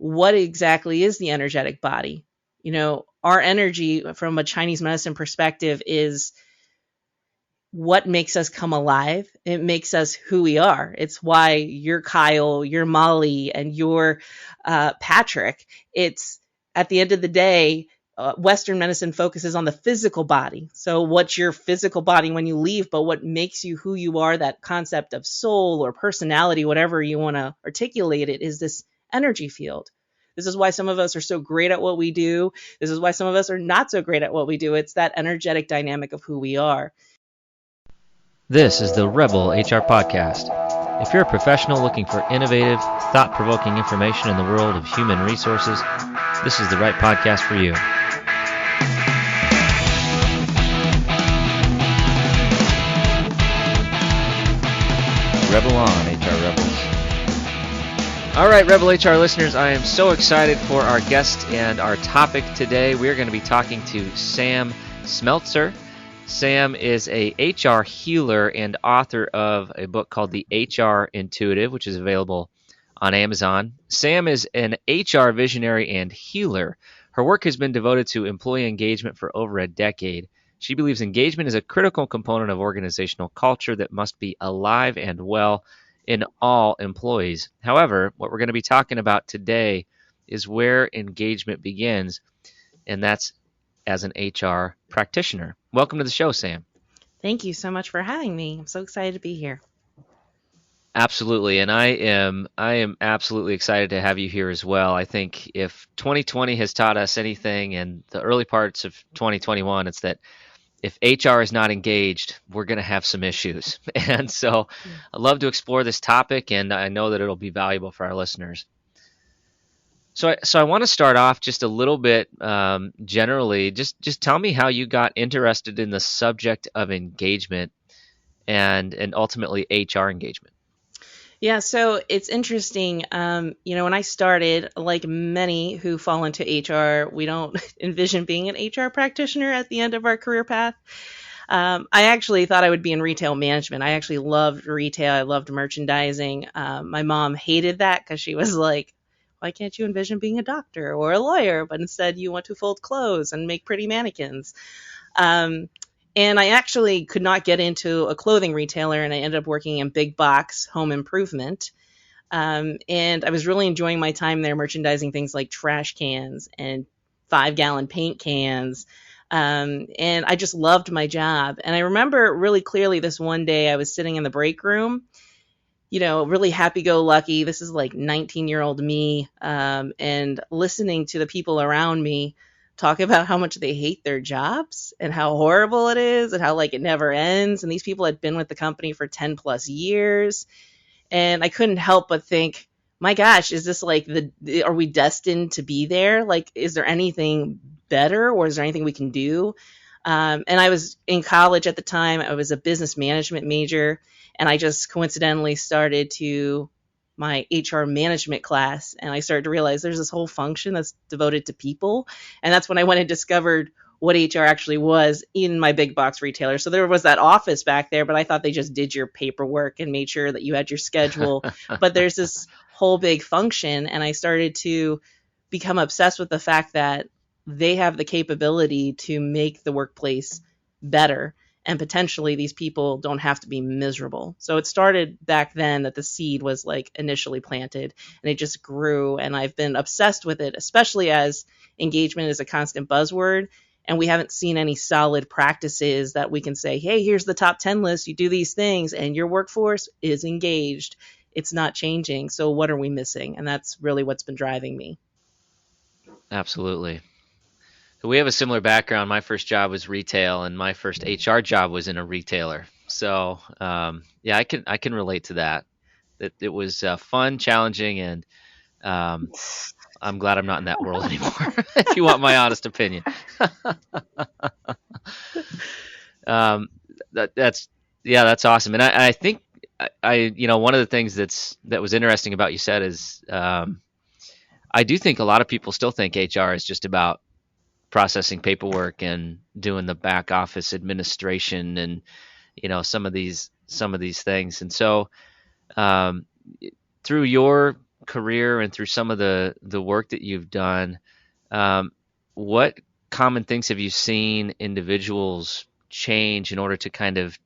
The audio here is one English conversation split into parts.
what exactly is the energetic body? Our energy from a Chinese medicine perspective is what makes us come alive. It makes us who we are. It's why you're Kyle, you're Molly, and you're Patrick. It's at the end of the day, Western medicine focuses on the physical body. So what's your physical body when you leave, but what makes you who you are, that concept of soul or personality, whatever you want to articulate it, is this energy field. This is why some of us are so great at what we do. This is why some of us are not so great at what we do. It's that energetic dynamic of who we are. This is the Rebel HR Podcast. If you're a professional looking for innovative, thought-provoking information in the world of human resources, this is the right podcast for you. Rebel on, HR Rebels. All right, Rebel HR listeners, I am so excited for our guest and our topic today. We're going to be talking to Samm Smeltzer. Samm is a HR healer and author of a book called The HR Intuitive, which is available on Amazon. Samm is an HR visionary and healer. Her work has been devoted to employee engagement for over a decade. She believes engagement is a critical component of organizational culture that must be alive and well in all employees. However, what we're going to be talking about today is where engagement begins, and that's as an HR practitioner. Welcome to the show, Samm. Thank you so much for having me. I'm so excited to be here. Absolutely, and I am absolutely excited to have you here as well. I think if 2020 has taught us anything in the early parts of 2021, it's that if HR is not engaged, we're going to have some issues. And so I'd love to explore this topic, and I know that it'll be valuable for our listeners. So I want to start off just a little bit generally. Just tell me how you got interested in the subject of engagement and ultimately HR engagement. Yeah, so it's interesting. When I started, like many who fall into HR, we don't envision being an HR practitioner at the end of our career path. I actually thought I would be in retail management. I actually loved retail. I loved merchandising. My mom hated that because she was like, why can't you envision being a doctor or a lawyer? But instead you want to fold clothes and make pretty mannequins. And I actually could not get into a clothing retailer, and I ended up working in big box home improvement. And I was really enjoying my time there, merchandising things like trash cans and 5-gallon paint cans. And I just loved my job. And I remember really clearly this one day I was sitting in the break room, really happy-go-lucky. This is like 19-year-old me, and listening to the people around me talk about how much they hate their jobs and how horrible it is and how like it never ends. And these people had been with the company for 10 plus years. And I couldn't help but think, my gosh, is this like are we destined to be there? Like, is there anything better, or is there anything we can do? And I was in college at the time. I was a business management major, and I just coincidentally started my HR management class, and I started to realize there's this whole function that's devoted to people. And that's when I went and discovered what HR actually was in my big box retailer. So there was that office back there, but I thought they just did your paperwork and made sure that you had your schedule. But there's this whole big function, and I started to become obsessed with the fact that they have the capability to make the workplace better. And potentially these people don't have to be miserable. So it started back then that the seed was like initially planted, and it just grew. And I've been obsessed with it, especially as engagement is a constant buzzword. And we haven't seen any solid practices that we can say, hey, here's the top 10 list. You do these things and your workforce is engaged. It's not changing. So what are we missing? And that's really what's been driving me. Absolutely. So we have a similar background. My first job was retail, and my first HR job was in a retailer. So yeah, I can relate to that. It was fun, challenging, and I'm glad I'm not in that world anymore. If you want my honest opinion. That's awesome. And I think one of the things that was interesting about you said is I do think a lot of people still think HR is just about processing paperwork and doing the back office administration and some of these things. And so through your career and through some of the work that you've done, what common things have you seen individuals change in order to kind of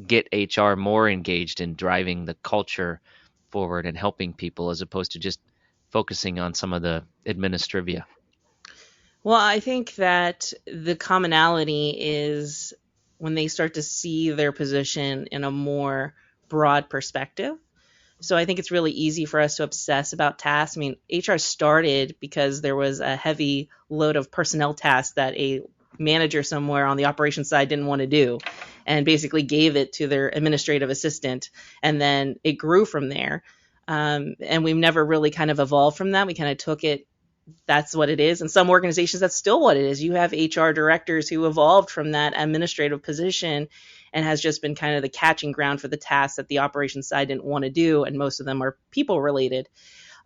get HR more engaged in driving the culture forward and helping people as opposed to just focusing on some of the administrivia? Well, I think that the commonality is when they start to see their position in a more broad perspective. So I think it's really easy for us to obsess about tasks. I mean, HR started because there was a heavy load of personnel tasks that a manager somewhere on the operations side didn't want to do, and basically gave it to their administrative assistant. And then it grew from there. And we've never really kind of evolved from that. We kind of took it, that's what it is. In some organizations, that's still what it is. You have HR directors who evolved from that administrative position and has just been kind of the catching ground for the tasks that the operations side didn't want to do, and most of them are people related.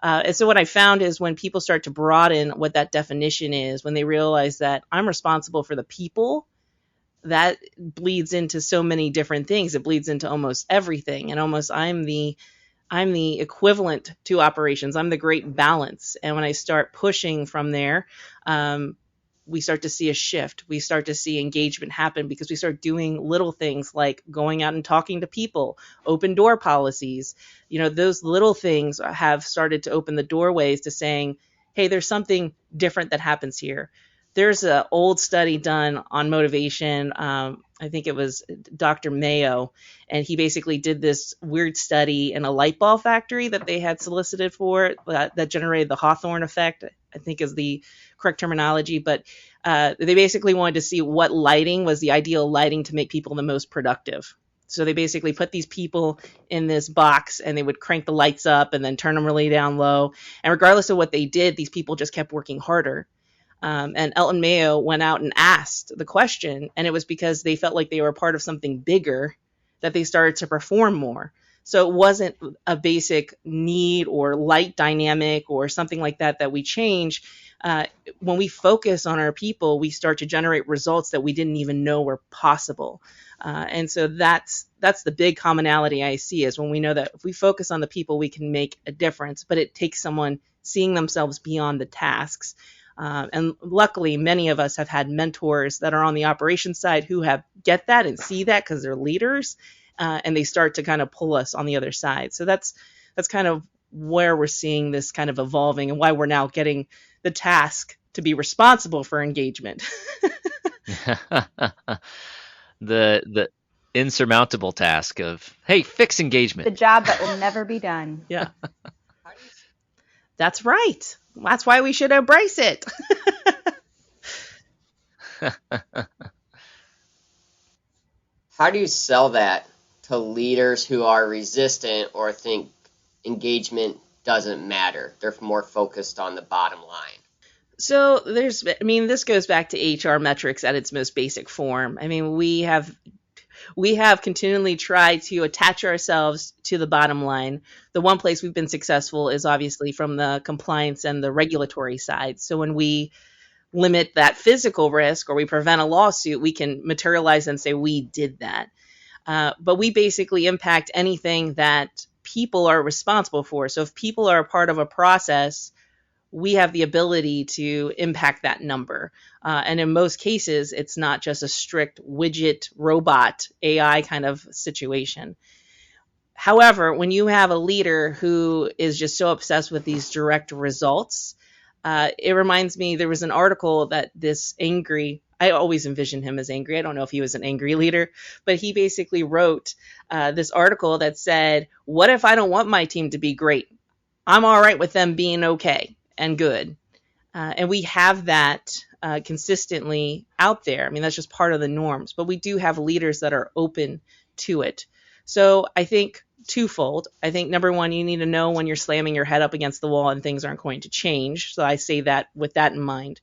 And so what I found is when people start to broaden what that definition is, when they realize that I'm responsible for the people, that bleeds into so many different things. It bleeds into almost everything, and almost I'm the equivalent to operations. I'm the great balance. And when I start pushing from there, we start to see a shift. We start to see engagement happen because we start doing little things like going out and talking to people, open door policies. Those little things have started to open the doorways to saying, hey, there's something different that happens here. There's an old study done on motivation. I think it was Dr. Mayo, and he basically did this weird study in a light bulb factory that they had solicited for that generated the Hawthorne effect, I think is the correct terminology. But they basically wanted to see what lighting was the ideal lighting to make people the most productive. So they basically put these people in this box, and they would crank the lights up and then turn them really down low. And regardless of what they did, these people just kept working harder. And Elton Mayo went out and asked the question, and it was because they felt like they were part of something bigger that they started to perform more. So it wasn't a basic need or light dynamic or something like that we change. When we focus on our people, we start to generate results that we didn't even know were possible. And so that's the big commonality I see, is when we know that if we focus on the people, we can make a difference. But it takes someone seeing themselves beyond the tasks. And luckily, many of us have had mentors that are on the operations side who get that and see that because they're leaders, and they start to kind of pull us on the other side. So that's kind of where we're seeing this kind of evolving, and why we're now getting the task to be responsible for engagement. The insurmountable task of, hey, fix engagement. The job that will never be done. Yeah. That's right. That's why we should embrace it. How do you sell that to leaders who are resistant or think engagement doesn't matter? They're more focused on the bottom line. So this goes back to HR metrics at its most basic form. I mean, we have continually tried to attach ourselves to the bottom line. The one place we've been successful is obviously from the compliance and the regulatory side. So when we limit that physical risk or we prevent a lawsuit, we can materialize and say we did that. But we basically impact anything that people are responsible for. So if people are a part of a process, we have the ability to impact that number. And in most cases, it's not just a strict widget, robot, AI kind of situation. However, when you have a leader who is just so obsessed with these direct results, it reminds me, there was an article that I always envision him as angry. I don't know if he was an angry leader, but he basically wrote this article that said, what if I don't want my team to be great? I'm all right with them being okay and good. And we have that consistently out there. I mean, that's just part of the norms, but we do have leaders that are open to it. So I think twofold. I think number one, you need to know when you're slamming your head up against the wall and things aren't going to change. So I say that with that in mind.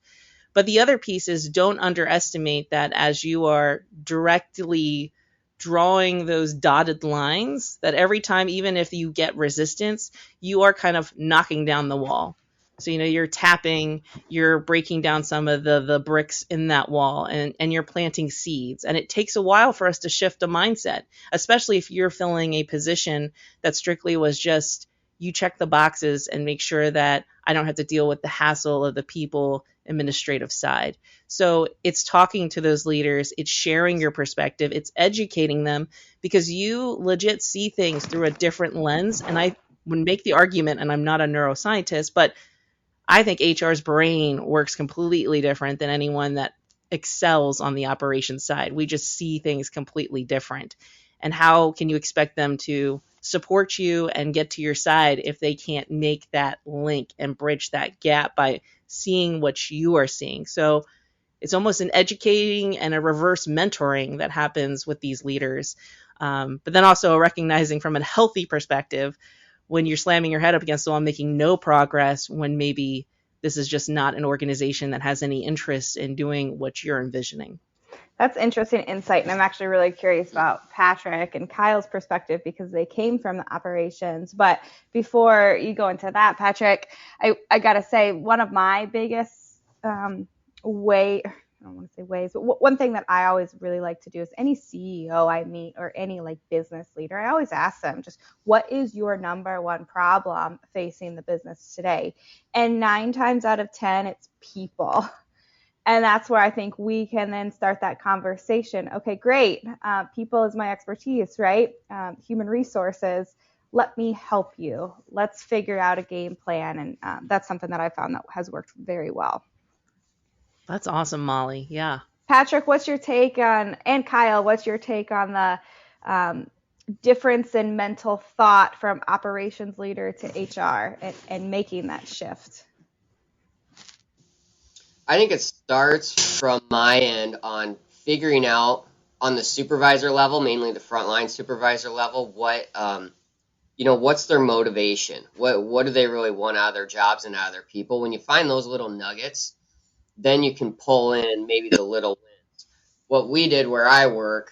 But the other piece is, don't underestimate that as you are directly drawing those dotted lines, that every time, even if you get resistance, you are kind of knocking down the wall. So, you're tapping, you're breaking down some of the bricks in that wall, and you're planting seeds. And it takes a while for us to shift a mindset, especially if you're filling a position that strictly was just you check the boxes and make sure that I don't have to deal with the hassle of the people administrative side. So it's talking to those leaders, it's sharing your perspective, it's educating them, because you legit see things through a different lens. And I would make the argument, and I'm not a neuroscientist, but I think HR's brain works completely different than anyone that excels on the operations side. We just see things completely different. And how can you expect them to support you and get to your side if they can't make that link and bridge that gap by seeing what you are seeing? So it's almost an educating and a reverse mentoring that happens with these leaders. But then also recognizing from a healthy perspective, when you're slamming your head up against the wall, making no progress, when maybe this is just not an organization that has any interest in doing what you're envisioning. That's interesting insight, and I'm actually really curious about Patrick and Kyle's perspective because they came from the operations. But before you go into that, Patrick, I got to say one of my biggest I don't want to say ways, but one thing that I always really like to do is any CEO I meet or any like business leader, I always ask them just, what is your number one problem facing the business today? And 9 times out of 10, it's people. And that's where I think we can then start that conversation. Okay, great. People is my expertise, right? Human resources. Let me help you. Let's figure out a game plan. And that's something that I found that has worked very well. That's awesome, Molly. Yeah. Patrick, what's your take on, and Kyle, what's your take on the difference in mental thought from operations leader to HR and making that shift? I think it starts from my end on figuring out on the supervisor level, mainly the frontline supervisor level, what's their motivation? What do they really want out of their jobs and out of their people? When you find those little nuggets, then you can pull in maybe the little wins. What we did where I work,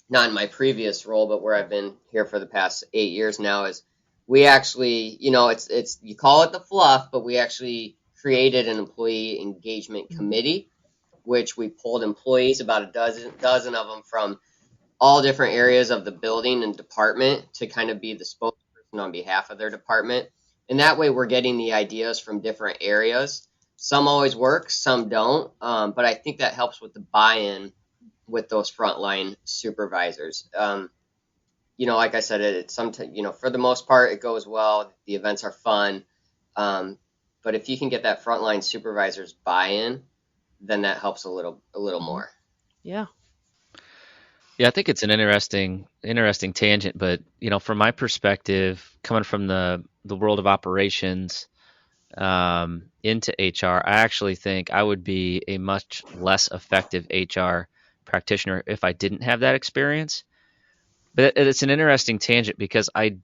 not in my previous role, but where I've been here for the past 8 years now, is we actually, it's you call it the fluff, but we actually created an employee engagement committee, which we pulled employees, about a dozen of them from all different areas of the building and department to kind of be the spokesperson on behalf of their department. And that way we're getting the ideas from different areas. Some always work, some don't, but I think that helps with the buy-in with those frontline supervisors. Like I said, it's sometimes, for the most part, it goes well. The events are fun. But if you can get that frontline supervisor's buy-in, then that helps a little more. Yeah. Yeah, I think it's an interesting tangent, but from my perspective, coming from the world of operations into HR, I actually think I would be a much less effective HR practitioner if I didn't have that experience. But it's an interesting tangent because I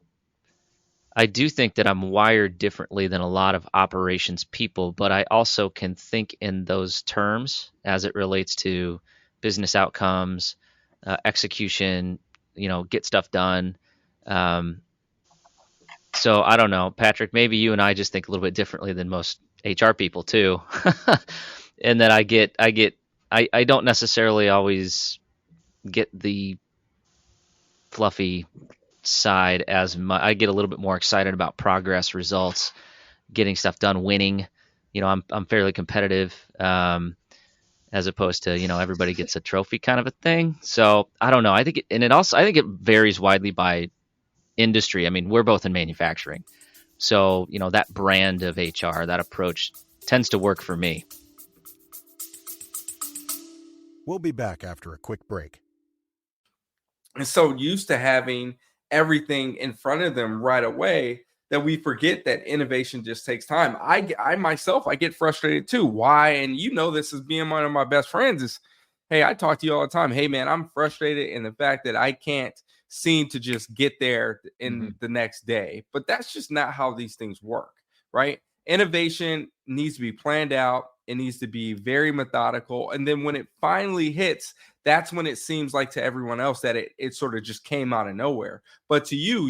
do think that I'm wired differently than a lot of operations people, but I also can think in those terms as it relates to business outcomes, execution, get stuff done. So I don't know, Patrick, maybe you and I just think a little bit differently than most HR people too. And that I don't necessarily always get the fluffy side as much. I get a little bit more excited about progress, results, getting stuff done, winning. I'm fairly competitive, as opposed to everybody gets a trophy kind of a thing. So I don't know. I think it varies widely by industry. I mean, we're both in manufacturing, so that brand of HR, that approach tends to work for me. We'll be back after a quick break. And so used to having everything in front of them right away that we forget that innovation just takes time. I myself, I get frustrated too. Why? And this as being one of my best friends is, hey, I talk to you all the time. Hey, man, I'm frustrated in the fact that I can't seem to just get there in the next day. But that's just not how these things work, right? Innovation needs to be planned out. It needs to be very methodical. And then when it finally hits, that's when it seems like to everyone else that it sort of just came out of nowhere. But to you,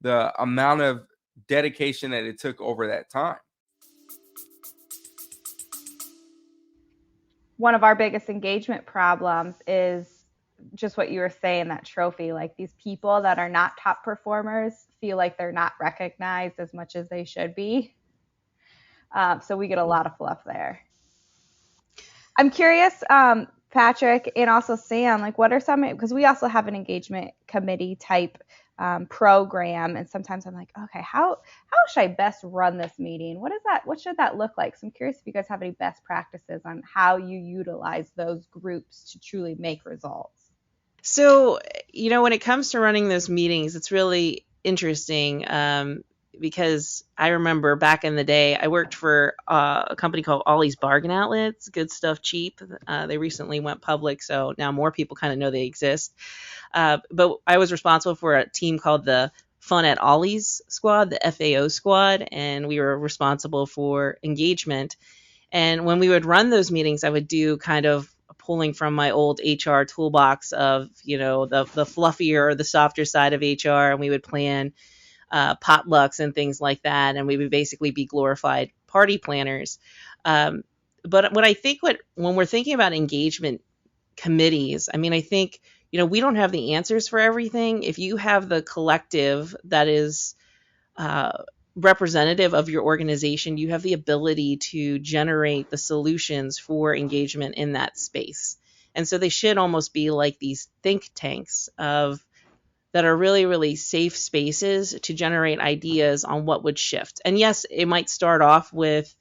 the amount of dedication that it took over that time. One of our biggest engagement problems is just what you were saying, that trophy, like these people that are not top performers feel like they're not recognized as much as they should be. So we get a lot of fluff there. I'm curious, Patrick and also Sam, like what are some, because we also have an engagement committee type program, and sometimes I'm like, okay, how should I best run this meeting? What should that look like? So I'm curious if you guys have any best practices on how you utilize those groups to truly make results. So, when it comes to running those meetings, it's really interesting because I remember back in the day, I worked for a company called Ollie's Bargain Outlets, good stuff cheap. They recently went public, so now more people kind of know they exist. But I was responsible for a team called the Fun at Ollie's Squad, the FAO Squad, and we were responsible for engagement. And when we would run those meetings, I would do kind of pulling from my old HR toolbox of, the fluffier or the softer side of HR, and we would plan potlucks and things like that, and we would basically be glorified party planners. But what I think when we're thinking about engagement committees, I think, we don't have the answers for everything. If you have the collective that is representative of your organization, you have the ability to generate the solutions for engagement in that space. And so they should almost be like these think tanks that are really, really safe spaces to generate ideas on what would shift. And yes, it might start off with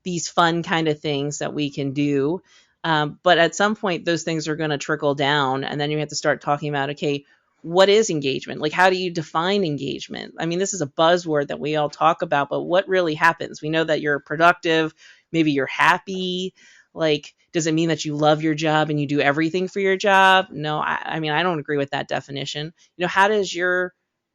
these fun kind of things that we can do. But at some point, those things are going to trickle down. And then you have to start talking about, okay, what is engagement? Like, how do you define engagement? This is a buzzword that we all talk about, but what really happens? We know that you're productive. Maybe you're happy. Like, does it mean that you love your job and you do everything for your job? No, I don't agree with that definition. How does your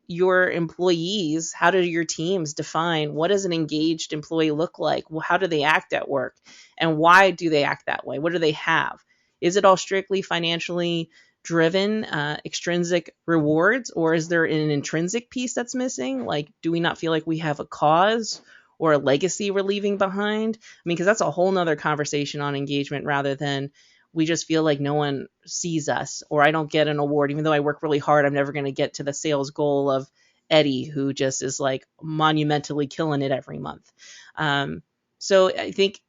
employees, how do your teams define what does an engaged employee look like? Well, how do they act at work? And why do they act that way? What do they have? Is it all strictly financially driven, extrinsic rewards, or is there an intrinsic piece that's missing? Like, do we not feel like we have a cause or a legacy we're leaving behind? Because that's a whole nother conversation on engagement, rather than we just feel like no one sees us, or I don't get an award. Even though I work really hard, I'm never going to get to the sales goal of Eddie, who just is like monumentally killing it every month. So I think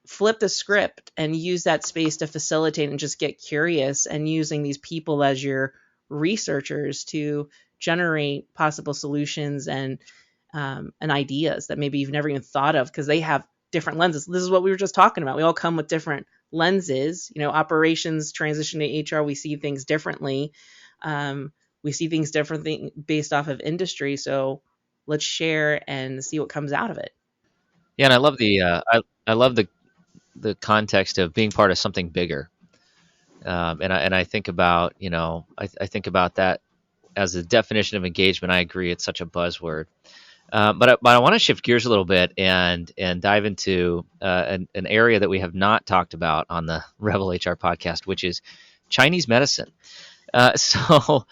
flip the script and use that space to facilitate and just get curious, and using these people as your researchers to generate possible solutions and ideas that maybe you've never even thought of, because they have different lenses. This is what we were just talking about. We all come with different lenses. Operations transition to HR, we see things differently. We see things differently based off of industry. So let's share and see what comes out of it. Yeah, and I love I love the context of being part of something bigger. And I think about, I think about that as a definition of engagement. I agree, it's such a buzzword. But I want to shift gears a little bit and dive into an area that we have not talked about on the Rebel HR podcast, which is Chinese medicine. So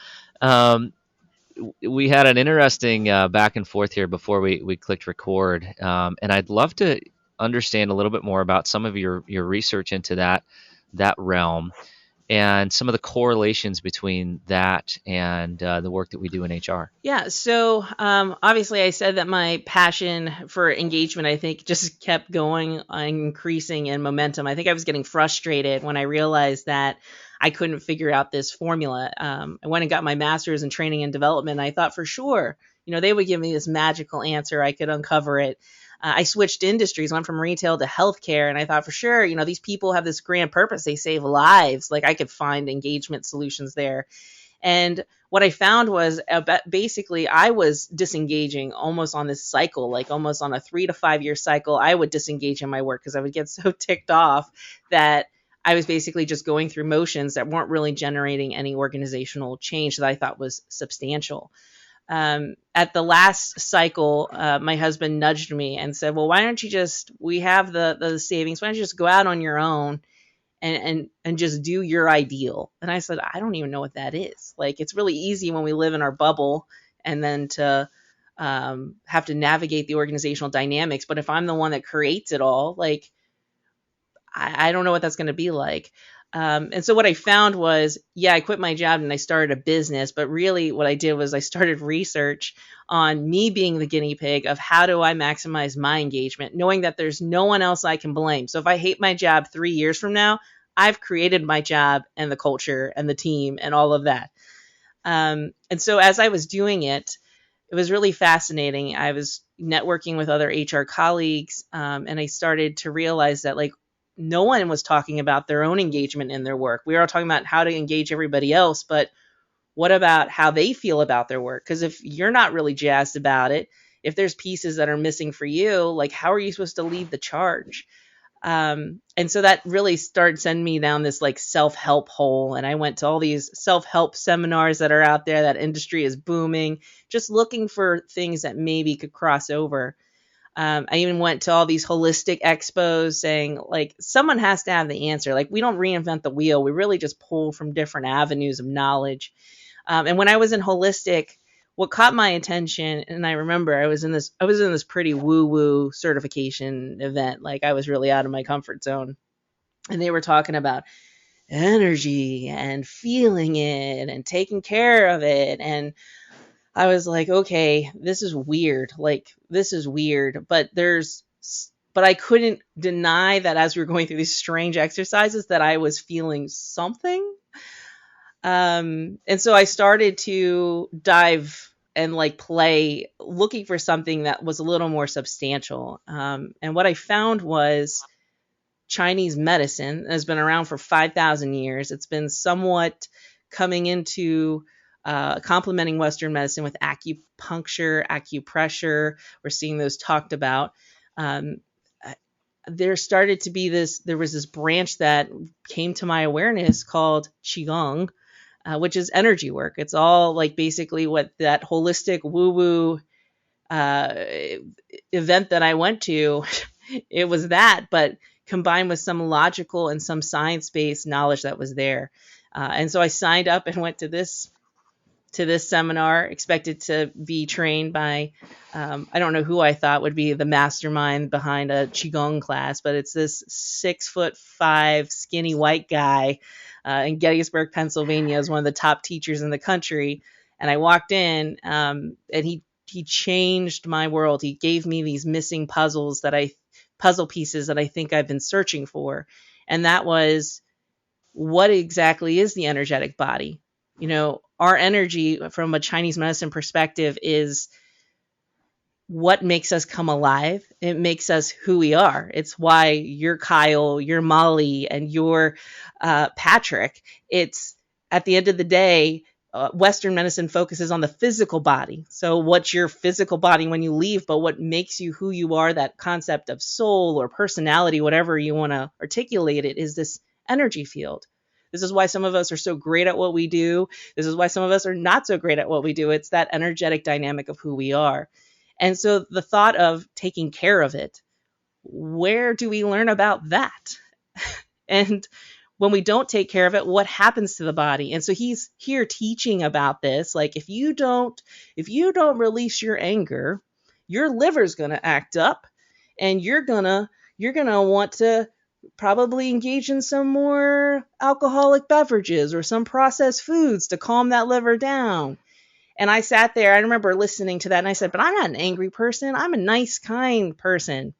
we had an interesting back and forth here before we clicked record, and I'd love to understand a little bit more about some of your research into that realm, and some of the correlations between that and the work that we do in HR. Yeah, so obviously I said that my passion for engagement, I think, just kept going, increasing in momentum. I think I was getting frustrated when I realized that I couldn't figure out this formula. I went and got my master's in training and development, and I thought for sure, they would give me this magical answer. I could uncover it. I switched industries, went from retail to healthcare, and I thought for sure, these people have this grand purpose. They save lives. Like, I could find engagement solutions there. And what I found was basically I was disengaging almost on this cycle, like almost on a 3 to 5 year cycle. I would disengage in my work because I would get so ticked off that I was basically just going through motions that weren't really generating any organizational change that I thought was substantial. At the last cycle, my husband nudged me and said, well, why don't you we have the savings, why don't you just go out on your own and just do your ideal? And I said, I don't even know what that is. Like, it's really easy when we live in our bubble and then to have to navigate the organizational dynamics. But if I'm the one that creates it all, like, I don't know what that's going to be like. And so what I found was, yeah, I quit my job and I started a business, but really what I did was I started research on me being the guinea pig of how do I maximize my engagement, knowing that there's no one else I can blame. So if I hate my job 3 years from now, I've created my job and the culture and the team and all of that. And so as I was doing it, it was really fascinating. I was networking with other HR colleagues, and I started to realize that like no one was talking about their own engagement in their work. We were all talking about how to engage everybody else, but what about how they feel about their work? Because if you're not really jazzed about it, if there's pieces that are missing for you, like how are you supposed to lead the charge? And so that really started sending me down this like self-help hole. And I went to all these self-help seminars that are out there. That industry is booming, just looking for things that maybe could cross over. I even went to all these holistic expos saying like someone has to have the answer. Like we don't reinvent the wheel. We really just pull from different avenues of knowledge. And when I was in holistic, what caught my attention, and I remember I was in this pretty woo-woo certification event. Like I was really out of my comfort zone. And they were talking about energy and feeling it and taking care of it. And I was like, okay, this is weird. Like this is weird. But I couldn't deny that as we were going through these strange exercises that I was feeling something. And so I started to dive and like play looking for something that was a little more substantial. And what I found was Chinese medicine has been around for 5,000 years. It's been somewhat coming into complementing Western medicine with acupuncture, acupressure. We're seeing those talked about. There was this branch that came to my awareness called Qigong, which is energy work. It's all like basically what that holistic woo-woo event that I went to, it was that, but combined with some logical and some science-based knowledge that was there. And so I signed up and went to this seminar, expected to be trained by, I don't know who I thought would be the mastermind behind a Qigong class, but it's this 6'5" skinny white guy in Gettysburg, Pennsylvania, is one of the top teachers in the country. And I walked in, and he changed my world. He gave me these missing puzzle pieces that I think I've been searching for. And that was, what exactly is the energetic body? You know, our energy from a Chinese medicine perspective is what makes us come alive. It makes us who we are. It's why you're Kyle, you're Molly, and you're Patrick. It's at the end of the day, Western medicine focuses on the physical body. So what's your physical body when you leave, but what makes you who you are, that concept of soul or personality, whatever you want to articulate it, is this energy field. This is why some of us are so great at what we do. This is why some of us are not so great at what we do. It's that energetic dynamic of who we are. And so the thought of taking care of it, where do we learn about that? And when we don't take care of it, what happens to the body? And so he's here teaching about this. Like if you don't release your anger, your liver's going to act up, and you're going to want to probably engage in some more alcoholic beverages or some processed foods to calm that liver down. And I sat there, I remember listening to that, and I said, but I'm not an angry person. I'm a nice, kind person.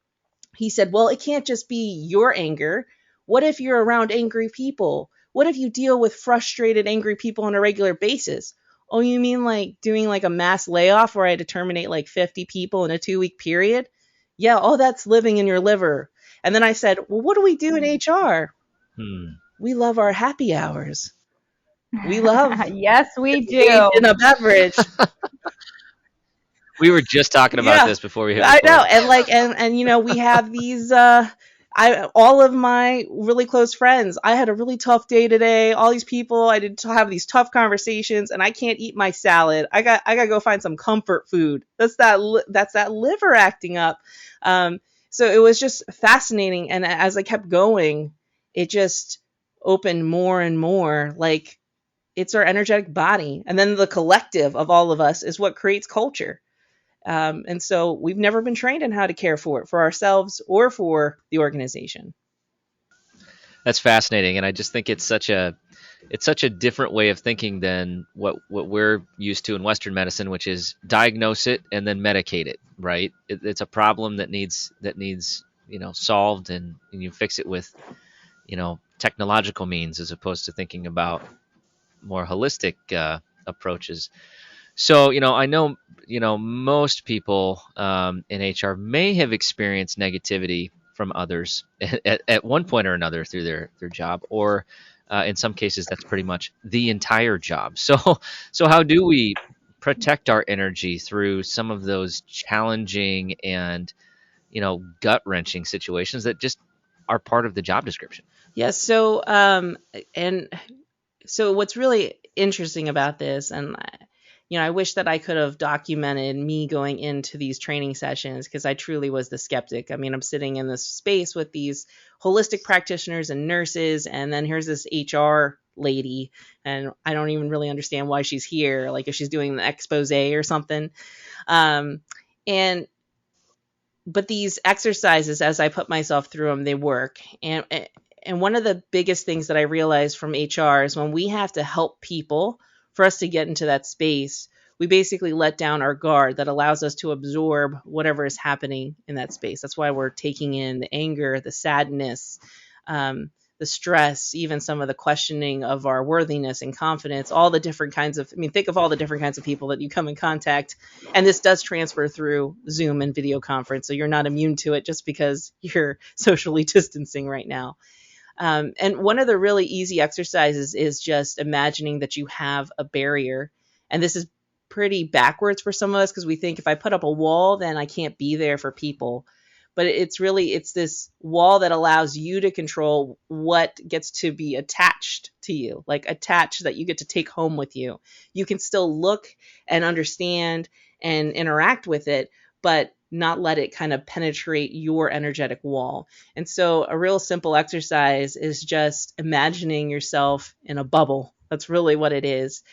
He said, well, it can't just be your anger. What if you're around angry people? What if you deal with frustrated, angry people on a regular basis? Oh, you mean like doing like a mass layoff where I had to terminate like 50 people in a 2-week period? Yeah, oh, that's living in your liver. And then I said, well, what do we do in HR? We love our happy hours. We love yes, we do. In a beverage. We were just talking about this before we hit record. I know, and like, and you know, we have these. All of my really close friends. I had a really tough day today. All these people, I did have these tough conversations, and I can't eat my salad. I got to go find some comfort food. That's that liver acting up. So it was just fascinating, and as I kept going, it just opened more and more. Like, it's our energetic body, and then the collective of all of us is what creates culture. And so we've never been trained in how to care for it, for ourselves or for the organization. That's fascinating, and I just think it's such a different way of thinking than what we're used to in Western medicine, which is diagnose it and then medicate it. Right? It's a problem that needs solved, and you fix it with technological means, as opposed to thinking about more holistic approaches. So, I know, most people in HR may have experienced negativity from others at one point or another through their job, or in some cases, that's pretty much the entire job. So how do we protect our energy through some of those challenging and, gut-wrenching situations that just are part of the job description? Yes. And so what's really interesting about this, and I wish that I could have documented me going into these training sessions, because I truly was the skeptic. I mean, I'm sitting in this space with these holistic practitioners and nurses, and then here's this HR lady, and I don't even really understand why she's here, like if she's doing the expose or something. And but these exercises, as I put myself through them, they work. And one of the biggest things that I realized from HR is when we have to help people, for us to get into that space, we basically let down our guard that allows us to absorb whatever is happening in that space. That's why we're taking in the anger, the sadness, the stress, even some of the questioning of our worthiness and confidence, all the different kinds of, think of all the different kinds of people that you come in contact. And this does transfer through Zoom and video conference. So you're not immune to it just because you're socially distancing right now. And one of the really easy exercises is just imagining that you have a barrier. And this is pretty backwards for some of us, because we think if I put up a wall, then I can't be there for people. But it's this wall that allows you to control what gets to be attached to you, like attached that you get to take home with you. You can still look and understand and interact with it, but not let it kind of penetrate your energetic wall. And so a real simple exercise is just imagining yourself in a bubble. That's really what it is.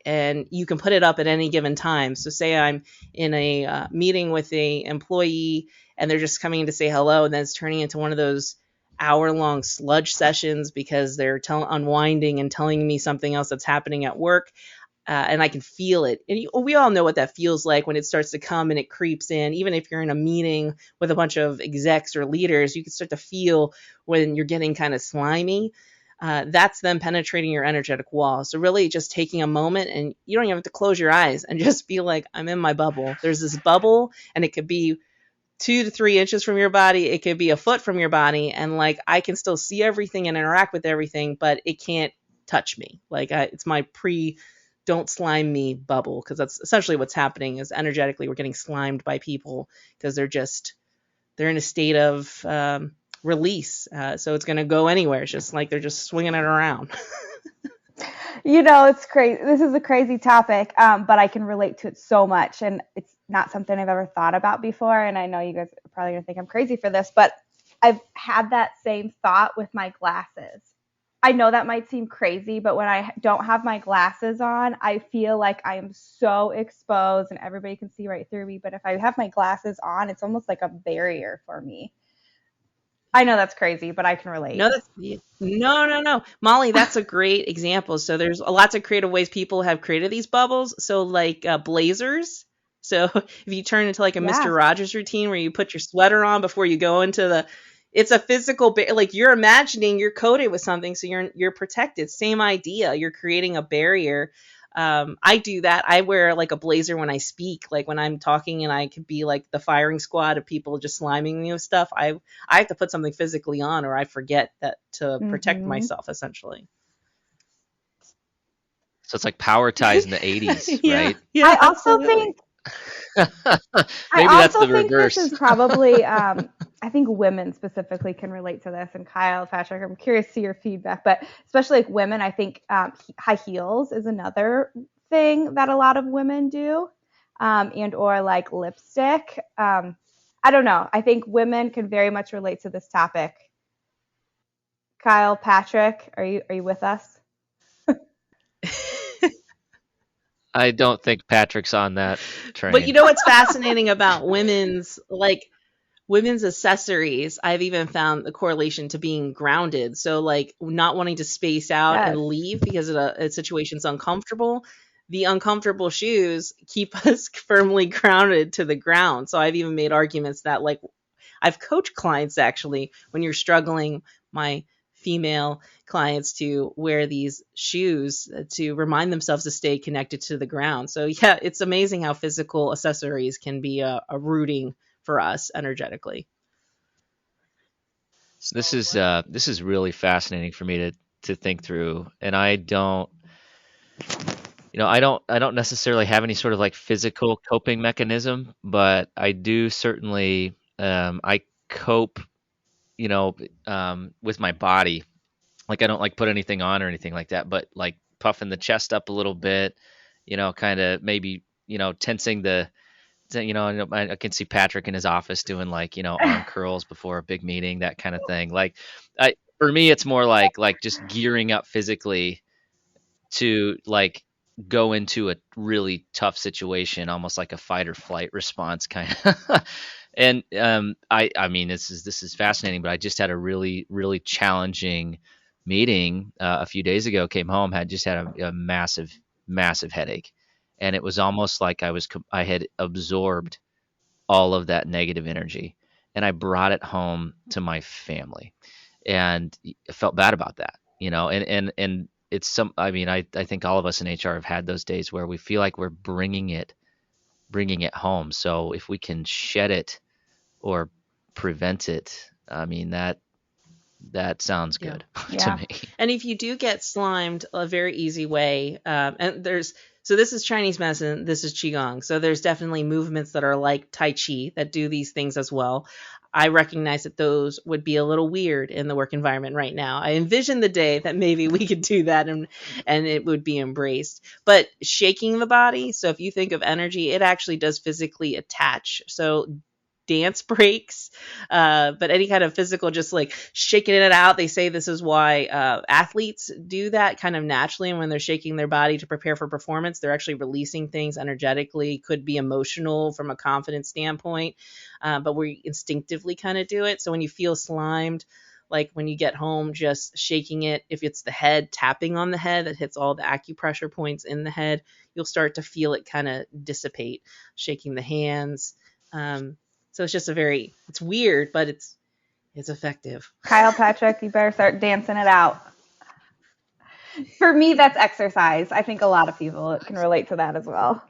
And you can put it up at any given time. So say I'm in a meeting with a employee and they're just coming in to say hello, and then it's turning into one of those hour-long sludge sessions because they're unwinding and telling me something else that's happening at work. And I can feel it. And we all know what that feels like when it starts to come and it creeps in. Even if you're in a meeting with a bunch of execs or leaders, you can start to feel when you're getting kind of slimy. That's them penetrating your energetic wall. So really just taking a moment, and you don't even have to close your eyes, and just feel like I'm in my bubble. There's this bubble, and it could be 2 to 3 inches from your body. It could be a foot from your body. And like, I can still see everything and interact with everything, but it can't touch me. Like it's my don't slime me bubble, because that's essentially what's happening is energetically we're getting slimed by people because they're in a state of release. So it's going to go anywhere. It's just like they're just swinging it around. It's crazy. This is a crazy topic, but I can relate to it so much. And it's not something I've ever thought about before. And I know you guys are probably going to think I'm crazy for this, but I've had that same thought with my glasses. I know that might seem crazy, but when I don't have my glasses on, I feel like I am so exposed and everybody can see right through me. But if I have my glasses on, it's almost like a barrier for me. I know that's crazy, but I can relate. No. Molly, that's a great example. So there's lots of creative ways people have created these bubbles. So like blazers. So if you turn into like a Mr. Rogers routine where you put your sweater on before you go into it's a physical, like you're imagining you're coated with something, so you're protected. Same idea. You're creating a barrier. I do that. I wear like a blazer when I speak, like when I'm talking, and I could be like the firing squad of people just sliming me with stuff. I have to put something physically on, or I forget that to protect myself, essentially. So it's like power ties in the 80s, right? Yeah, I also think maybe that's the reverse. This is probably I think women specifically can relate to this. And Kyle, Patrick, I'm curious to see your feedback, but especially like women, I think high heels is another thing that a lot of women do, and or like lipstick. I don't know. I think women can very much relate to this topic. Kyle, Patrick, are you with us? I don't think Patrick's on that train. But you know what's fascinating about women's, like, women's accessories, I've even found the correlation to being grounded. So, like, not wanting to space out Yes. and leave because a situation's uncomfortable. The uncomfortable shoes keep us firmly grounded to the ground. So, I've even made arguments that, like, I've coached clients actually when you're struggling, my female clients, to wear these shoes to remind themselves to stay connected to the ground. So yeah, it's amazing how physical accessories can be a rooting for us energetically. This So is what? this is really fascinating for me to think through, and I don't, I don't necessarily have any sort of like physical coping mechanism, but I do certainly I cope, you know, with my body. Like I don't like put anything on or anything like that, but like puffing the chest up a little bit, kind of maybe, tensing I can see Patrick in his office doing like, arm curls before a big meeting, that kind of thing. Like for me, it's more like just gearing up physically to like go into a really tough situation, almost like a fight or flight response kind of. And I mean, this is fascinating, but I just had a really really challenging meeting a few days ago. Came home, had just had a massive headache, and it was almost like I had absorbed all of that negative energy, and I brought it home to my family, and I felt bad about that, and it's I mean, I think all of us in HR have had those days where we feel like we're bringing it home. So if we can shed it or prevent it, I mean, that sounds Yeah. good to Yeah. me. And if you do get slimed, a very easy way, so this is Chinese medicine, this is Qigong. So there's definitely movements that are like Tai Chi that do these things as well. I recognize that those would be a little weird in the work environment right now. I envision the day that maybe we could do that and it would be embraced. But shaking the body, so if you think of energy, it actually does physically attach. So dance breaks, but any kind of physical, just like shaking it out. They say this is why athletes do that kind of naturally. And when they're shaking their body to prepare for performance, they're actually releasing things energetically. Could be emotional from a confidence standpoint, but we instinctively kind of do it. So when you feel slimed, like when you get home, just shaking it. If it's the head, tapping on the head that hits all the acupressure points in the head, you'll start to feel it kind of dissipate. Shaking the hands. So it's just it's weird, but it's effective. Kyle, Patrick, you better start dancing it out. For me, that's exercise. I think a lot of people can relate to that as well.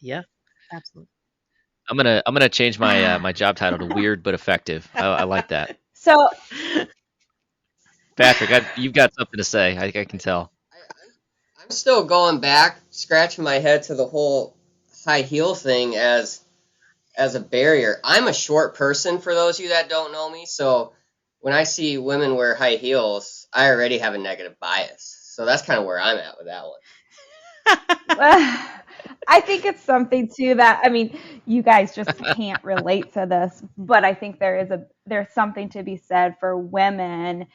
Yeah, absolutely. I'm gonna change my job title to weird but effective. I like that. So, Patrick, you've got something to say. I can tell. I'm still going back, scratching my head to the whole high heel thing as a barrier. I'm a short person for those of you that don't know me, so when I see women wear high heels, I already have a negative bias. So that's kind of where I'm at with that one. I think it's something too that, I mean, you guys just can't relate to this, but I think there's something to be said for women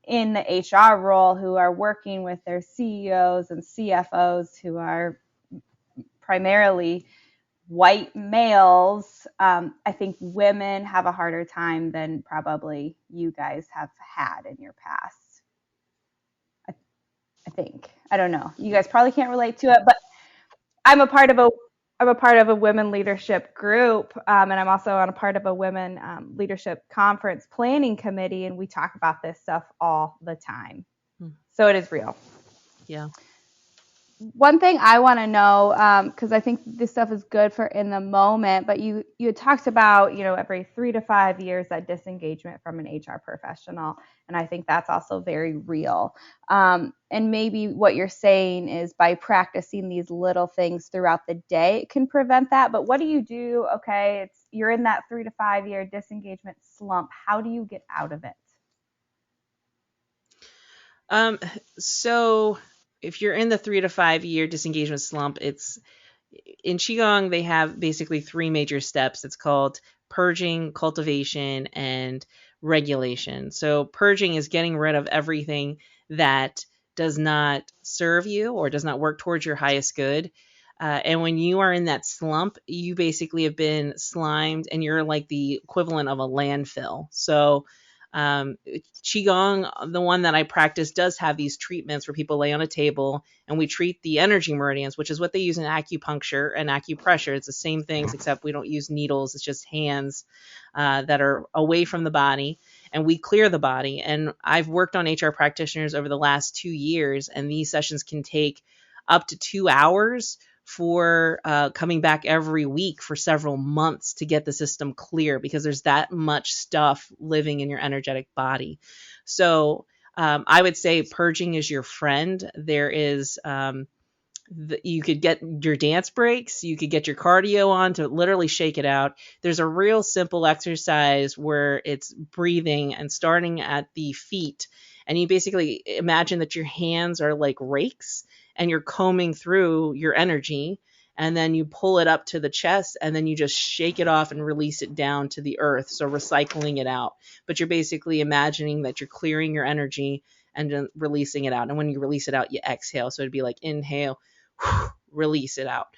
in the HR role who are working with their CEOs and CFOs who are primarily white males. I think women have a harder time than probably you guys have had in your past. I think. I don't know. You guys probably can't relate to it, but I'm a part of a women leadership group, and I'm also on a part of a women leadership conference planning committee, and we talk about this stuff all the time. So it is real. Yeah. One thing I want to know, because I think this stuff is good for in the moment, but you had talked about, every 3 to 5 years that disengagement from an HR professional, and I think that's also very real. And maybe what you're saying is by practicing these little things throughout the day, it can prevent that. But what do you do? Okay, you're in that 3 to 5 year disengagement slump. How do you get out of it? So if you're in the 3 to 5 year disengagement slump, it's in Qigong, they have basically 3 major steps. It's called purging, cultivation, and regulation. So purging is getting rid of everything that does not serve you or does not work towards your highest good. And when you are in that slump, you basically have been slimed and you're like the equivalent of a landfill. So, Qigong, the one that I practice, does have these treatments where people lay on a table and we treat the energy meridians, which is what they use in acupuncture and acupressure. It's the same things, except we don't use needles. It's just hands that are away from the body, and we clear the body. And I've worked on HR practitioners over the last 2 years, and these sessions can take up to 2 hours for coming back every week for several months to get the system clear, because there's that much stuff living in your energetic body. So I would say purging is your friend. There is you could get your dance breaks, you could get your cardio on to literally shake it out. There's a real simple exercise where it's breathing and starting at the feet, and you basically imagine that your hands are like rakes and you're combing through your energy, and then you pull it up to the chest and then you just shake it off and release it down to the earth, so recycling it out. But you're basically imagining that you're clearing your energy and then releasing it out, and when you release it out, you exhale. So it'd be like inhale, release it out.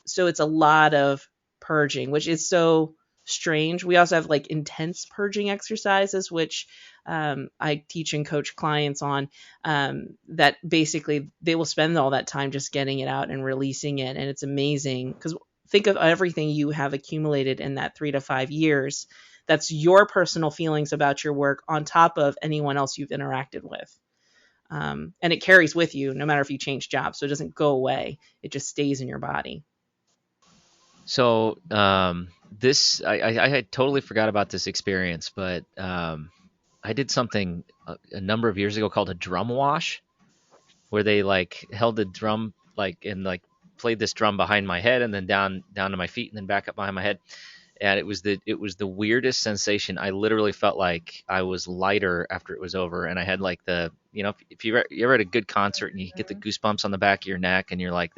So it's a lot of purging, which is so strange. We also have like intense purging exercises, which I teach and coach clients on, that basically they will spend all that time just getting it out and releasing it. And it's amazing, because think of everything you have accumulated in that 3 to 5 years. That's your personal feelings about your work on top of anyone else you've interacted with. And it carries with you no matter if you change jobs. So it doesn't go away. It just stays in your body. So this, I had totally forgot about this experience, but I did something a number of years ago called a drum wash, where they like held the drum and played this drum behind my head and then down to my feet and then back up behind my head. And it was the weirdest sensation. I literally felt like I was lighter after it was over, and I had like if you ever at a good concert and you get the goosebumps on the back of your neck and you're like,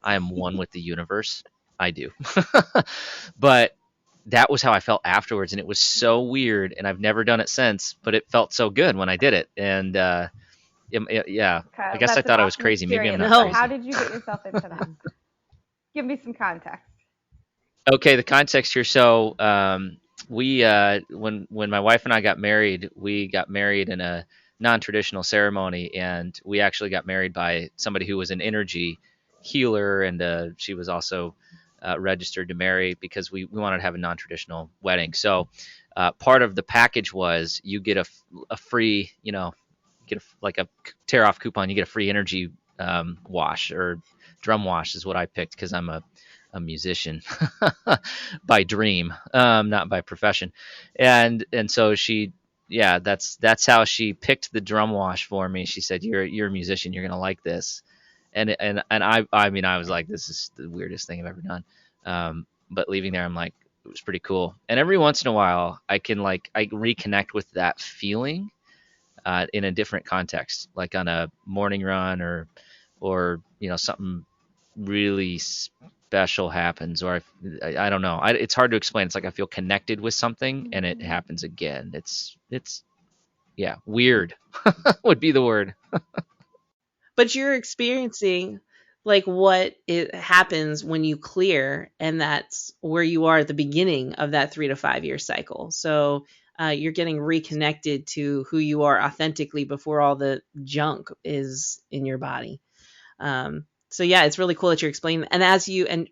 I am one with the universe. I do. But that was how I felt afterwards, and it was so weird, and I've never done it since, but it felt so good when I did it. And yeah, Kyle, I guess I that's an thought I was awesome crazy. Maybe I'm experience. not No. crazy. How did you get yourself into that? Give me some context. Okay, the context here. So we when my wife and I got married, we got married in a non-traditional ceremony, and we actually got married by somebody who was an energy healer, and she was also registered to marry, because we wanted to have a non-traditional wedding. So part of the package was you get a free, like a tear off coupon. You get a free energy wash, or drum wash is what I picked, because I'm a musician by dream, not by profession. And so that's how she picked the drum wash for me. She said, you're a musician, you're gonna like this. And I mean, I was like, this is the weirdest thing I've ever done. But leaving there, I'm like, it was pretty cool. And every once in a while I reconnect with that feeling in a different context, like on a morning run, or something really special happens, or I don't know. It's hard to explain. It's like I feel connected with something and it happens again. It's yeah, weird would be the word. But you're experiencing like what it happens when you clear, and that's where you are at the beginning of that 3 to 5 year cycle. So you're getting reconnected to who you are authentically before all the junk is in your body. So yeah, it's really cool that you're explaining. And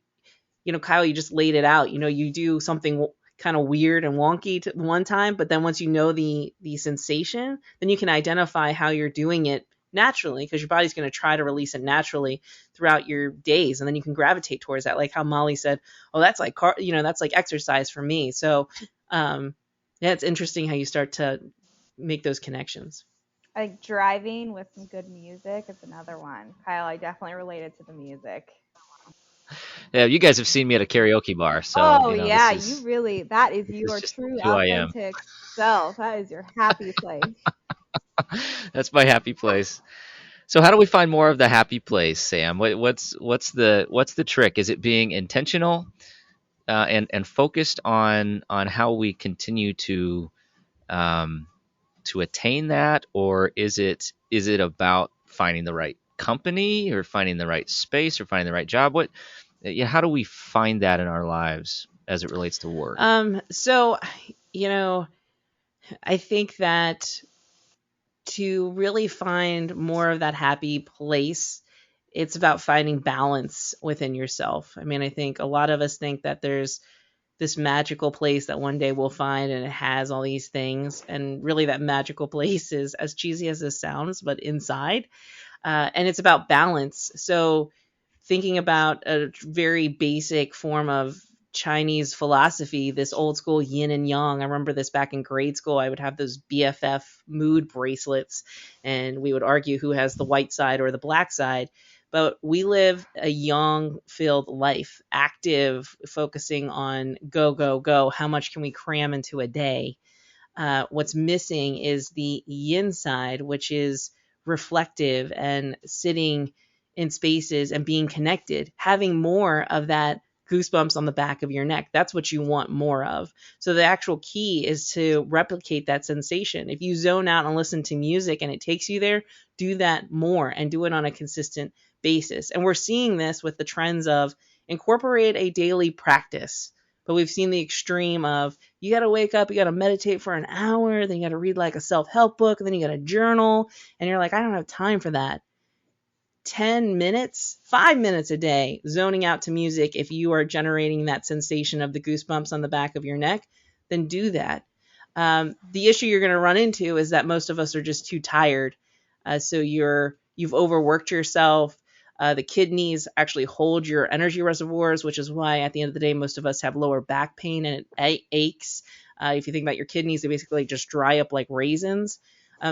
Kyle, you just laid it out. You do something kind of weird and wonky to one time, but then once you know the sensation, then you can identify how you're doing it naturally, because your body's going to try to release it naturally throughout your days, and then you can gravitate towards that. Like how Molly said, "Oh, that's like that's like exercise for me." So, yeah, it's interesting how you start to make those connections. Like driving with some good music is another one. Kyle, I definitely related to the music. Yeah, you guys have seen me at a karaoke bar, so Oh you know yeah, this is that is this is your just true who I am. authentic self. That is your happy place. That's my happy place. So how do we find more of the happy place, Sam? What's the trick? Is it being intentional and focused on how we continue to attain that, or is it about finding the right company or finding the right space or finding the right job? How do we find that in our lives as it relates to work? So, I think that to really find more of that happy place, it's about finding balance within yourself. I mean, I think a lot of us think that there's this magical place that one day we'll find and it has all these things. And really, that magical place is, as cheesy as this sounds, but inside. And it's about balance. So, thinking about a very basic form of Chinese philosophy, this old school yin and yang. I remember this back in grade school. I would have those BFF mood bracelets, and we would argue who has the white side or the black side. But we live a yang filled life, active, focusing on go, go, go. How much can we cram into a day? What's missing is the yin side, which is reflective and sitting in spaces and being connected, having more of that goosebumps on the back of your neck. That's what you want more of. So the actual key is to replicate that sensation. If you zone out and listen to music and it takes you there, do that more and do it on a consistent basis. And we're seeing this with the trends of incorporate a daily practice. But we've seen the extreme of you got to wake up, you got to meditate for an hour, then you got to read like a self-help book, and then you got to journal. And you're like, I don't have time for that. 10 minutes, 5 minutes a day, zoning out to music. If you are generating that sensation of the goosebumps on the back of your neck, then do that. The issue you're going to run into is that most of us are just too tired. So you've overworked yourself. The kidneys actually hold your energy reservoirs, which is why at the end of the day, most of us have lower back pain and it aches. If you think about your kidneys, they basically just dry up like raisins.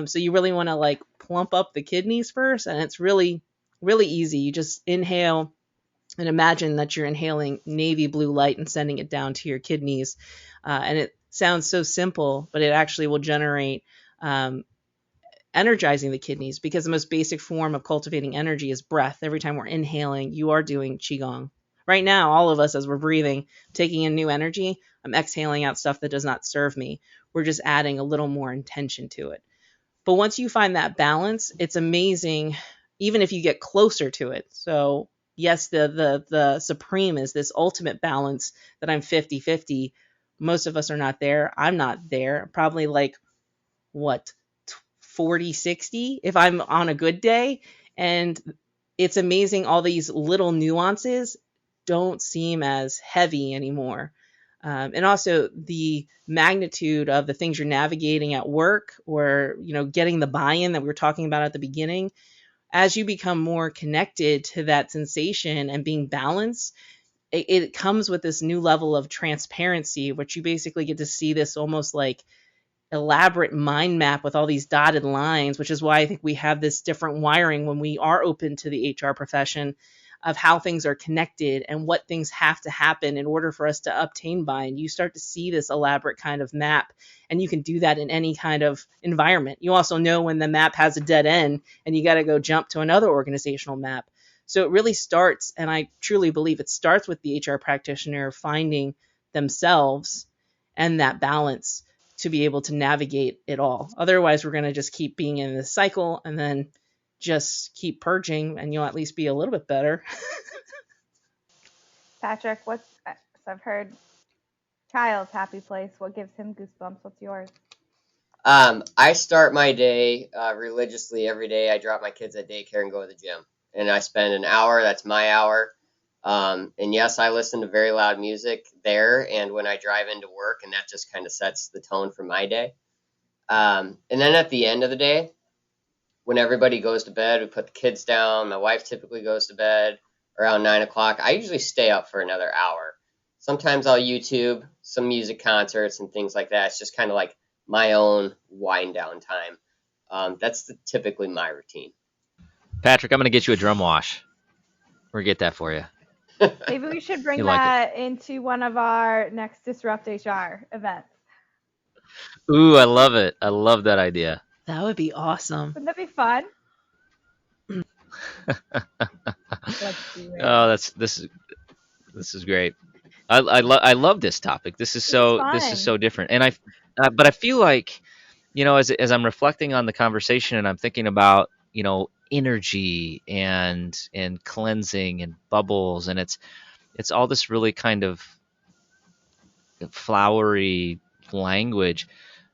So you really want to like plump up the kidneys first. And it's really, really easy. You just inhale and imagine that you're inhaling navy blue light and sending it down to your kidneys. And it sounds so simple, but it actually will generate energizing the kidneys, because the most basic form of cultivating energy is breath. Every time we're inhaling, you are doing qigong. Right now, all of us, as we're breathing, taking in new energy, I'm exhaling out stuff that does not serve me. We're just adding a little more intention to it. But once you find that balance, it's amazing, even if you get closer to it. So yes, the supreme is this ultimate balance that I'm 50-50. Most of us are not there. I'm not there. Probably like, 40-60 if I'm on a good day. And it's amazing, all these little nuances don't seem as heavy anymore. And also the magnitude of the things you're navigating at work, or getting the buy-in that we were talking about at the beginning. As you become more connected to that sensation and being balanced, it comes with this new level of transparency, which you basically get to see this almost like elaborate mind map with all these dotted lines, which is why I think we have this different wiring when we are open to the HR profession, of how things are connected and what things have to happen in order for us to obtain buy-in. You start to see this elaborate kind of map, and you can do that in any kind of environment. You also know when the map has a dead end and you got to go jump to another organizational map. So it really starts, and I truly believe it starts with the HR practitioner finding themselves and that balance to be able to navigate it all. Otherwise, we're going to just keep being in this cycle and then just keep purging, and you'll at least be a little bit better. Patrick, so I've heard child's happy place. What gives him goosebumps? What's yours? I start my day religiously every day. I drop my kids at daycare and go to the gym, and I spend an hour. That's my hour. And yes, I listen to very loud music there and when I drive into work, and that just kind of sets the tone for my day. And then at the end of the day, when everybody goes to bed, we put the kids down. My wife typically goes to bed around 9 o'clock. I usually stay up for another hour. Sometimes I'll YouTube some music concerts and things like that. It's just kind of like my own wind down time. That's typically my routine. Patrick, I'm going to get you a drum wash. We're going to get that for you. Maybe we should bring that into one of our next Disrupt HR events. Ooh, I love it. I love that idea. That would be awesome. Wouldn't that be fun? Oh, this is great. I love this topic. This is so different. And but I feel like, as I'm reflecting on the conversation and I'm thinking about, energy and cleansing and bubbles, and it's all this really kind of flowery language.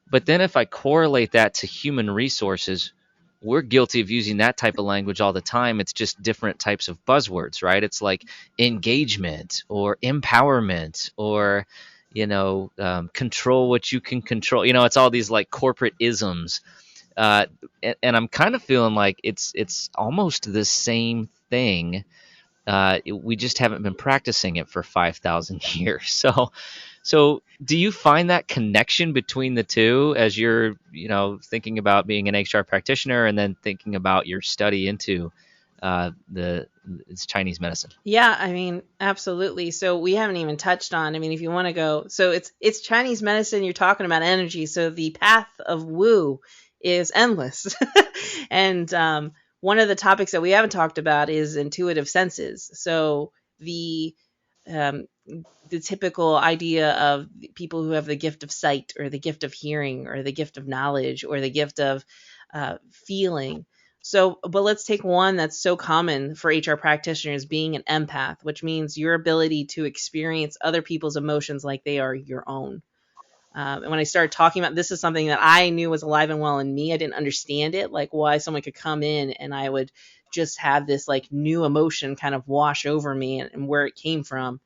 But then if I correlate that to human resources, we're guilty of using that type of language all the time. It's just different types of buzzwords, right? It's like engagement or empowerment or, control what you can control. It's all these like corporate isms. And I'm kind of feeling like it's almost the same thing. We just haven't been practicing it for 5,000 years. So do you find that connection between the two as you're, thinking about being an HR practitioner and then thinking about your study into it's Chinese medicine? Yeah, I mean, absolutely. So we haven't even touched on, I mean, if you want to go, so it's Chinese medicine, you're talking about energy. So the path of Wu is endless. And one of the topics that we haven't talked about is intuitive senses. So the typical idea of people who have the gift of sight or the gift of hearing or the gift of knowledge or the gift of feeling. So, but let's take one that's so common for HR practitioners, being an empath, which means your ability to experience other people's emotions like they are your own. And when I started talking about, this is something that I knew was alive and well in me. I didn't understand it, like why someone could come in and I would just have this like new emotion kind of wash over me and where it came from.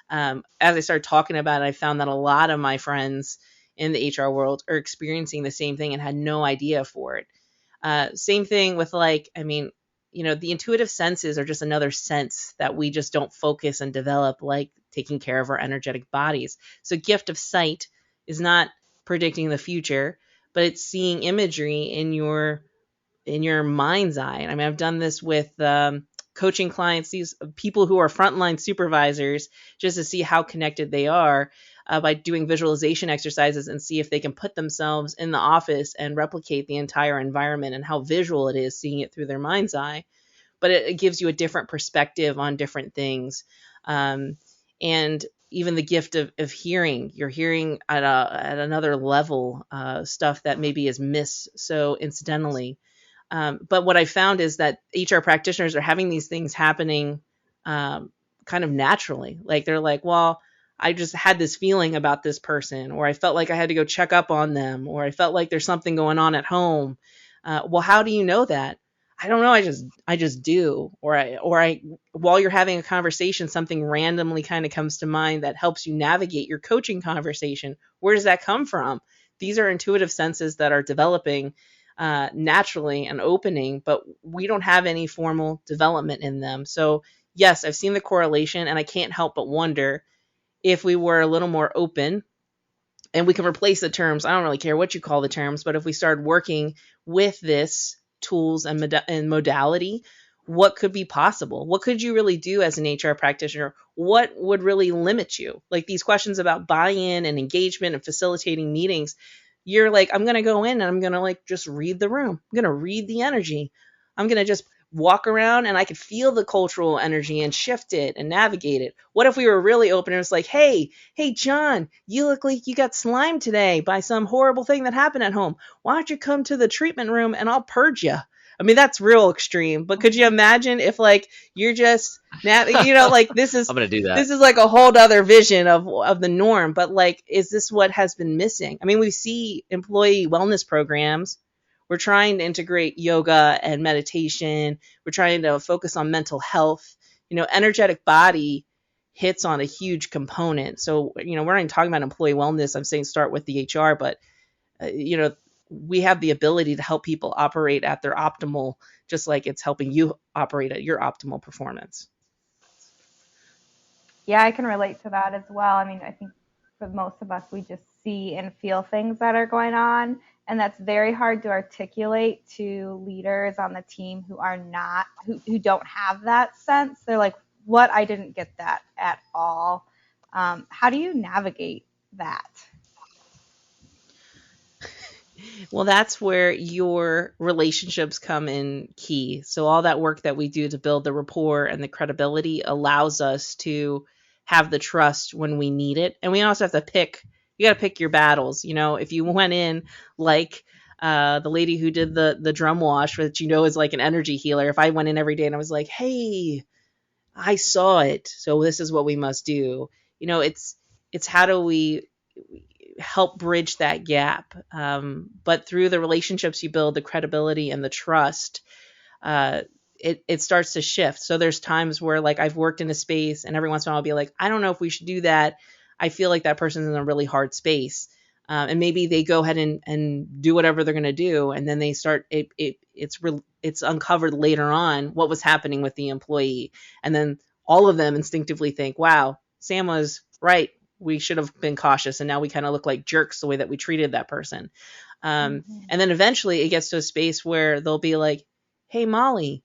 As I started talking about it, I found that a lot of my friends in the HR world are experiencing the same thing and had no idea for it. Same thing with the intuitive senses are just another sense that we just don't focus and develop, like taking care of our energetic bodies. So gift of sight is not predicting the future, but it's seeing imagery in your mind's eye. I mean, I've done this with coaching clients, these people who are frontline supervisors, just to see how connected they are by doing visualization exercises and see if they can put themselves in the office and replicate the entire environment and how visual it is, seeing it through their mind's eye. But it gives you a different perspective on different things. And even the gift of hearing, you're hearing at another level, stuff that maybe is missed so incidentally. But what I found is that HR practitioners are having these things happening kind of naturally. Like they're like, well, I just had this feeling about this person, or I felt like I had to go check up on them, or I felt like there's something going on at home. Well, how do you know that? I don't know. I just do. Or I, while you're having a conversation, something randomly kind of comes to mind that helps you navigate your coaching conversation. Where does that come from? These are intuitive senses that are developing naturally and opening, but we don't have any formal development in them. So yes, I've seen the correlation, and I can't help but wonder if we were a little more open, and we can replace the terms. I don't really care what you call the terms, but if we started working with this tools and modality, what could be possible? What could you really do as an HR practitioner? What would really limit you? Like these questions about buy-in and engagement and facilitating meetings, you're like, I'm going to go in and I'm going to like just read the room. I'm going to read the energy. I'm going to just walk around and I could feel the cultural energy and shift it and navigate it. What if we were really open and it was like, hey, John, you look like you got slimed today by some horrible thing that happened at home. Why don't you come to the treatment room and I'll purge you? I mean, that's real extreme, but could you imagine if like you're just, like this is, I'm going to do that. This is like a whole other vision of the norm, but like, is this what has been missing? I mean, we see employee wellness programs. We're trying to integrate yoga and meditation. We're trying to focus on mental health. Energetic body hits on a huge component. So, we're not even talking about employee wellness. I'm saying start with the HR, but, we have the ability to help people operate at their optimal, just like it's helping you operate at your optimal performance. Yeah, I can relate to that as well. I mean, I think for most of us, we just see and feel things that are going on, and that's very hard to articulate to leaders on the team who are not, who don't have that sense. They're like, what? I didn't get that at all. How do you navigate that? Well, that's where your relationships come in key. So all that work that we do to build the rapport and the credibility allows us to have the trust when we need it. And we also have to you got to pick your battles. If you went in like the lady who did the drum wash, which is like an energy healer. If I went in every day and I was like, hey, I saw it, so this is what we must do. It's how do we help bridge that gap? But through the relationships you build, the credibility and the trust, uh, it starts to shift. So there's times where like I've worked in a space and every once in a while I'll be like, I don't know if we should do that. I feel like that person's in a really hard space. And maybe they go ahead and do whatever they're going to do. And then they start, it's uncovered later on what was happening with the employee. And then all of them instinctively think, wow, Sam was right. We should have been cautious. And now we kind of look like jerks the way that we treated that person. And then eventually it gets to a space where they'll be like, hey, Molly,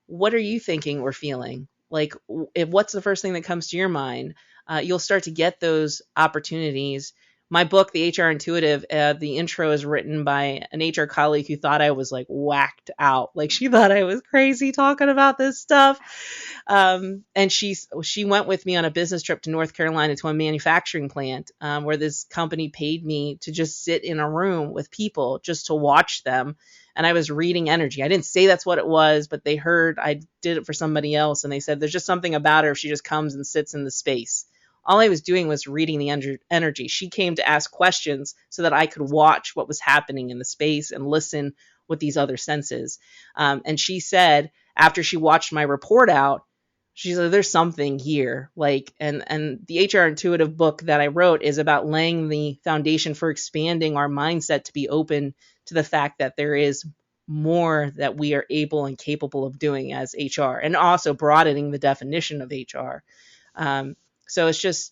what are you thinking or feeling? Like, what's the first thing that comes to your mind? You'll start to get those opportunities. My book, The HR Intuitive, the intro is written by an HR colleague who thought I was like whacked out. Like she thought I was crazy talking about this stuff. And she went with me on a business trip to North Carolina to a manufacturing plant where this company paid me to just sit in a room with people just to watch them. And I was reading energy. I didn't say that's what it was, but they heard I did it for somebody else. And they said, there's just something about her if she just comes and sits in the space. All I was doing was reading the energy. She came to ask questions so that I could watch what was happening in the space and listen with these other senses. And she said, after she watched my report out, she said, there's something here. Like, and the HR Intuitive book that I wrote is about laying the foundation for expanding our mindset to be open to the fact that there is more that we are able and capable of doing as HR, and also broadening the definition of HR. So it's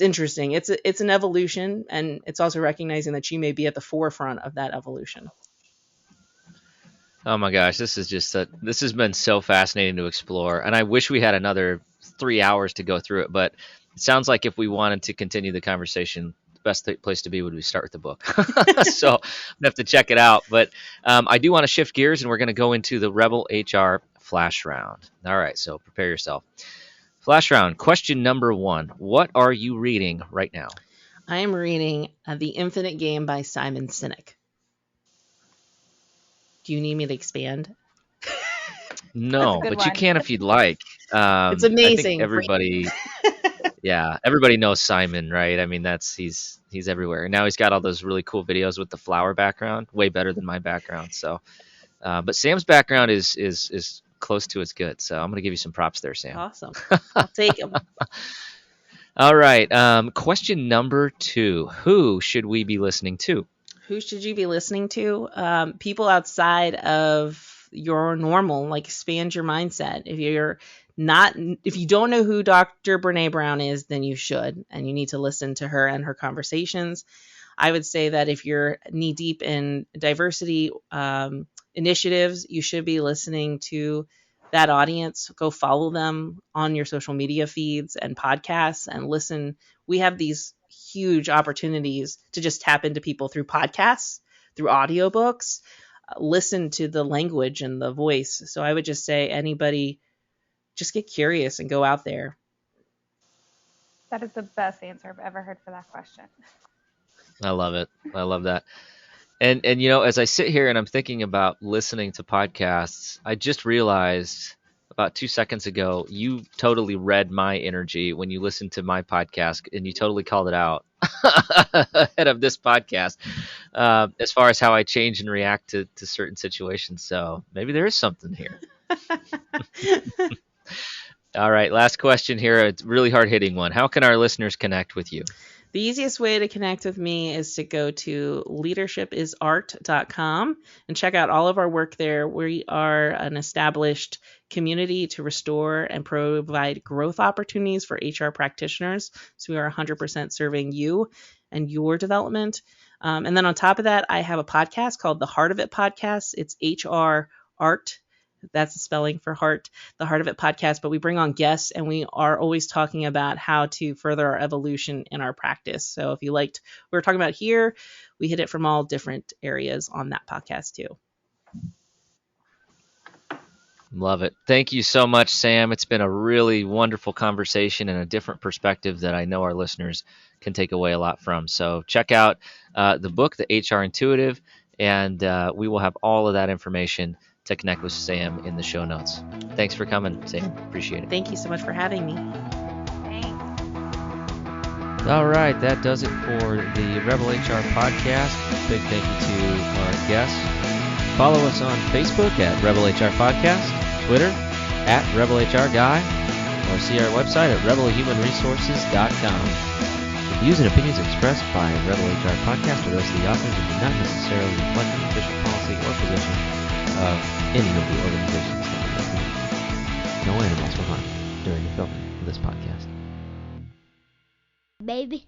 interesting. It's an evolution, and it's also recognizing that you may be at the forefront of that evolution. Oh my gosh, this has been so fascinating to explore, and I wish we had another 3 hours to go through it, but it sounds like if we wanted to continue the conversation, the best place to be would be start with the book. So I'm gonna have to check it out. But I do want to shift gears, and we're going to go into the Rebel HR Flash Round. All right, so prepare yourself. Flash Round, question number 1. What are you reading right now? I am reading The Infinite Game by Simon Sinek. Do you need me to expand? No, but you can if you'd like. It's amazing. I think everybody, everybody knows Simon, right? I mean, he's everywhere. And now he's got all those really cool videos with the flower background, way better than my background. So, but Sam's background is close to as good. So I'm going to give you some props there, Sam. Awesome. I'll take them. All right. Question number 2. Who should we be listening to? Who should you be listening to? People outside of your normal, like expand your mindset. If you don't know who Dr. Brene Brown is, then you should, and you need to listen to her and her conversations. I would say that if you're knee deep in diversity initiatives, you should be listening to that audience. Go follow them on your social media feeds and podcasts and listen. We have these huge opportunities to just tap into people through podcasts, through audiobooks, listen to the language and the voice. So I would just say anybody, just get curious and go out there. That is the best answer I've ever heard for that question. I love it. I love that. And as I sit here and I'm thinking about listening to podcasts, I just realized about 2 seconds ago, you totally read my energy when you listened to my podcast, and you totally called it out ahead of this podcast as far as how I change and react to certain situations. So maybe there is something here. All right, last question here. It's a really hard-hitting one. How can our listeners connect with you? The easiest way to connect with me is to go to leadershipisart.com and check out all of our work there. We are an established community to restore and provide growth opportunities for HR practitioners. So we are 100% serving you and your development. And then on top of that, I have a podcast called the Heart of It Podcast. It's HRart. That's the spelling for heart, the Heart of It podcast. But we bring on guests, and we are always talking about how to further our evolution in our practice. So if you liked what we're talking about here, we hit it from all different areas on that podcast too. Love it. Thank you so much, Sam. It's been a really wonderful conversation and a different perspective that I know our listeners can take away a lot from. So check out the book, The HR Intuitive, And we will have all of that information to connect with Sam in the show notes. Thanks for coming, Sam. Appreciate it. Thank you so much for having me. Thanks. All right, that does it for the Rebel HR podcast. Big thank you to our guests. Follow us on Facebook at Rebel HR Podcast, Twitter at Rebel HR Guy, or see our website at rebelhumanresources.com. The views and opinions expressed by Rebel HR Podcast are those of the authors and do not necessarily reflect the official policy or position of any of the organizations that we represent. No animals were harmed during the filming of this podcast. Baby.